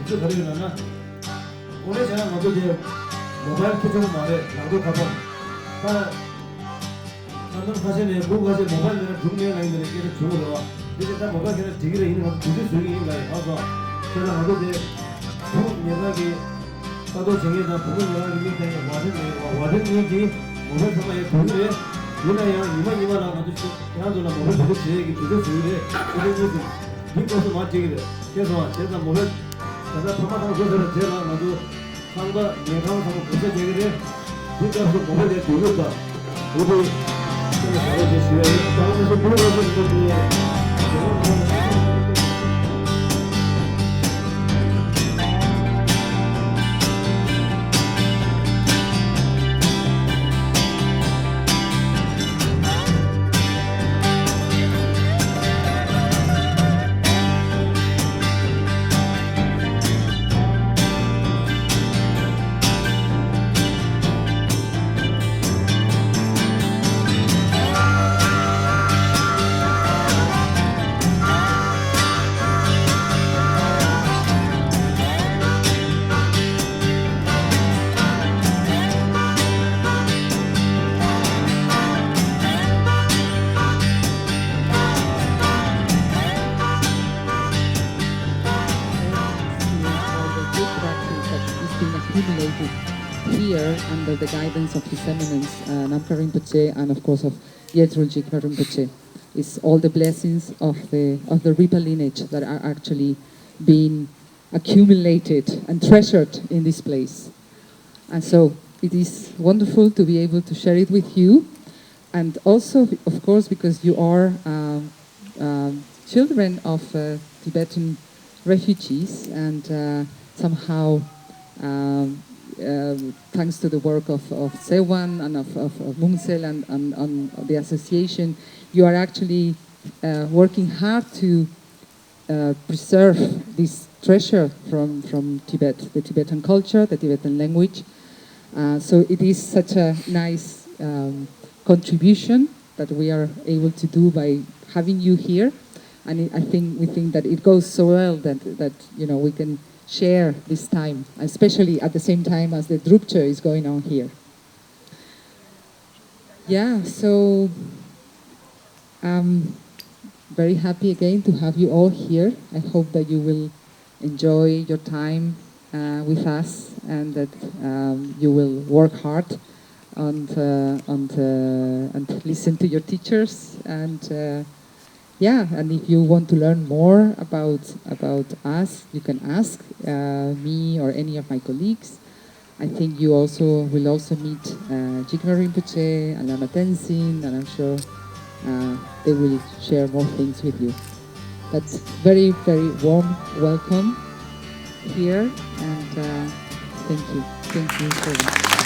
쭉 가려면 오늘 제가 나도 이제 모바일 캐쳐고 말해 나도 가봐 다 나는 사실은 보고 가서 모바일을 중요한 아이들에게 주고 와 이제 다 모바일 캐쳐 되기로 있는 거 두개 중요한 거예요. 와서 제가 나도 이제 부분 연락이 나도 정해서 부분 연락이 밑에 와든 여기 모바일 상황에 동일해 얘네야 이만하고 가지고 그나저나 모바일 계속 제얘기 두개 중요해 그래서 빈곳을 맞추기를 그래서 제가 모바일 제가 파마하고 그래서 제가 나도 상과 내강하고 그래서 제기를 빈곳에서 모바일에 두겠다 모두 제가 잘해주시고요 다음에서 물어보는 분들이 accumulated here under the guidance of His Eminence Namkha Rinpoche and of course of Yedrul Jigme Rinpoche. It's all the blessings of the Ripa lineage that are actually being accumulated and treasured in this place. And so it is wonderful to be able to share it with you, and also of course because you are children of Tibetan refugees, and somehow thanks to the work of Sewan and of Mungsel and the association, you are actually working hard to preserve this treasure from Tibet, the Tibetan culture, the Tibetan language. So it is such a nice contribution that we are able to do by having you here, and we think that it goes so well that you know we can share this time, especially at the same time as the Drupche is going on here. Yeah, so I'm very happy again to have you all here. I hope that you will enjoy your time with us, and that you will work hard and listen to your teachers, and yeah, and if you want to learn more about us, you can ask me or any of my colleagues. I think you will also meet Jigme Rinpoche and Lama Tenzin, and I'm sure they will share more things with you. But very, very warm welcome here, and thank you so much.